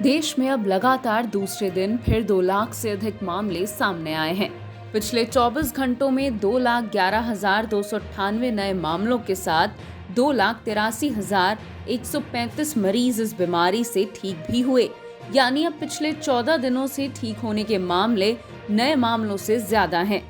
देश में अब लगातार दूसरे दिन फिर 2 लाख से अधिक मामले सामने आए हैं। पिछले 24 घंटों में 2,11,298 नए मामलों के साथ 2,83,135 मरीज इस बीमारी से ठीक भी हुए। यानी अब पिछले 14 दिनों से ठीक होने के मामले नए मामलों से ज्यादा हैं।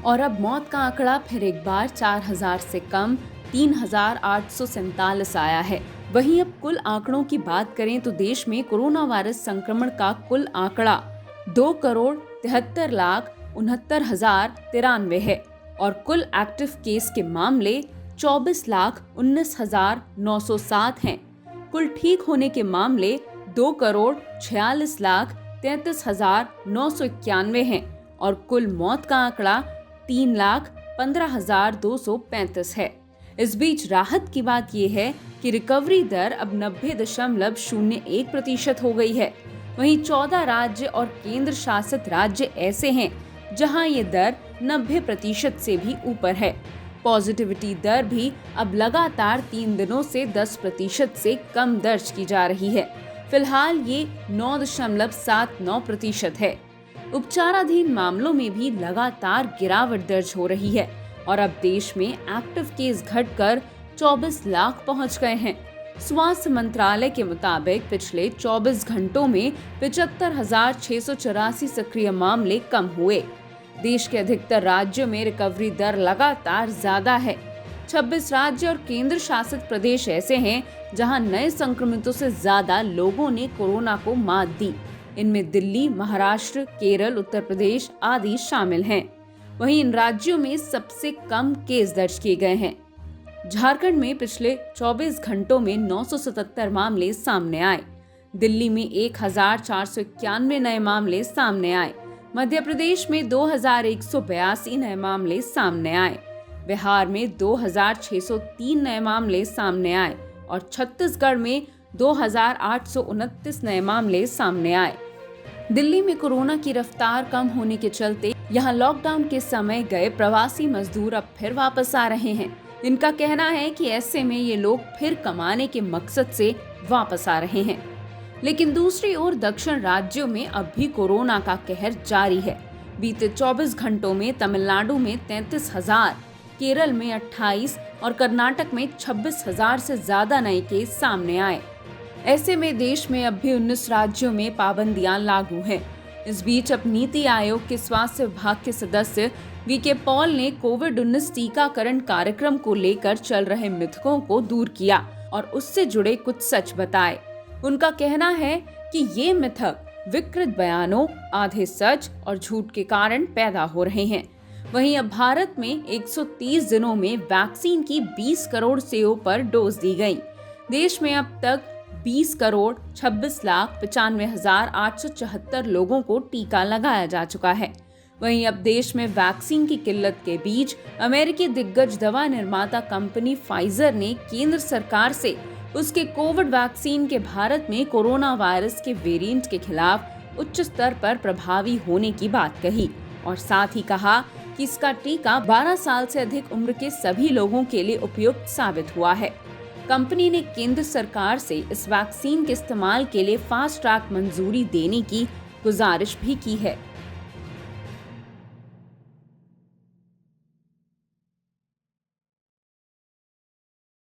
और अब मौत का आंकड़ा फिर एक बार 4,000 से कम 3,847 आया है। वहीं अब कुल आंकड़ों की बात करें तो देश में कोरोना वायरस संक्रमण का कुल आंकड़ा 2,73,69,093 है और कुल एक्टिव केस के मामले 24,19,907 हैं। कुल ठीक होने के मामले 2,46,33,991 हैं और कुल मौत का आंकड़ा 3,15,235 है। इस बीच राहत की बात यह है कि रिकवरी दर अब 90.01% हो गई है। वहीं 14 राज्य और केंद्र शासित राज्य ऐसे हैं जहां ये दर 90% से भी ऊपर है। पॉजिटिविटी दर भी अब लगातार 3 दिनों से 10% से कम दर्ज की जा रही है। फिलहाल ये 9.79% है। उपचाराधीन मामलों में भी लगातार गिरावट दर्ज हो रही है और अब देश में एक्टिव केस घटकर 24 लाख पहुंच गए हैं। स्वास्थ्य मंत्रालय के मुताबिक पिछले 24 घंटों में 75,684 सक्रिय मामले कम हुए। देश के अधिकतर राज्यों में रिकवरी दर लगातार ज्यादा है। 26 राज्य और केंद्र शासित प्रदेश ऐसे हैं जहां नए संक्रमितों से ज्यादा लोगों ने कोरोना को मात दी। इनमें दिल्ली, महाराष्ट्र, केरल, उत्तर प्रदेश आदि शामिल हैं। वहीं इन राज्यों में सबसे कम केस दर्ज किए गए हैं। झारखंड में पिछले 24 घंटों में 977 मामले सामने आए। दिल्ली में 1,491 नए मामले सामने आए। मध्य प्रदेश में 2,182 नए मामले सामने आए। बिहार में 2,603 नए मामले सामने आए और छत्तीसगढ़ में 2,829 नए मामले सामने आए। दिल्ली में कोरोना की रफ्तार कम होने के चलते यहां लॉकडाउन के समय गए प्रवासी मजदूर अब फिर वापस आ रहे हैं। इनका कहना है कि ऐसे में ये लोग फिर कमाने के मकसद से वापस आ रहे हैं। लेकिन दूसरी ओर दक्षिण राज्यों में अब भी कोरोना का कहर जारी है। बीते 24 घंटों में तमिलनाडु में 33,000, केरल में 28 और कर्नाटक में 26,000 से ज्यादा नए केस सामने आए। ऐसे में देश में अब भी 19 राज्यों में पाबंदियां लागू हैं। इस बीच अब नीति आयोग के स्वास्थ्य विभाग के सदस्य वीके पॉल ने कोविड-19 टीकाकरण कार्यक्रम को लेकर चल रहे मिथकों को दूर किया और उससे जुड़े कुछ सच बताए। उनका कहना है कि ये मिथक विकृत बयानों, आधे सच और झूठ के कारण पैदा हो रहे हैं। वहीं अब भारत में 130 दिनों में वैक्सीन की 20 करोड़ से ऊपर डोज दी गई। देश में अब तक 20,26,95,874 लोगों को टीका लगाया जा चुका है। वहीं अब देश में वैक्सीन की किल्लत के बीच अमेरिकी दिग्गज दवा निर्माता कंपनी फाइजर ने केंद्र सरकार से उसके कोविड वैक्सीन के भारत में कोरोना वायरस के वेरिएंट के खिलाफ उच्च स्तर पर प्रभावी होने की बात कही और साथ ही कहा कि इसका टीका 12 साल से अधिक उम्र के सभी लोगों के लिए उपयुक्त साबित हुआ है। कंपनी ने केंद्र सरकार से इस वैक्सीन के इस्तेमाल के लिए फास्ट ट्रैक मंजूरी देने की गुजारिश भी की है।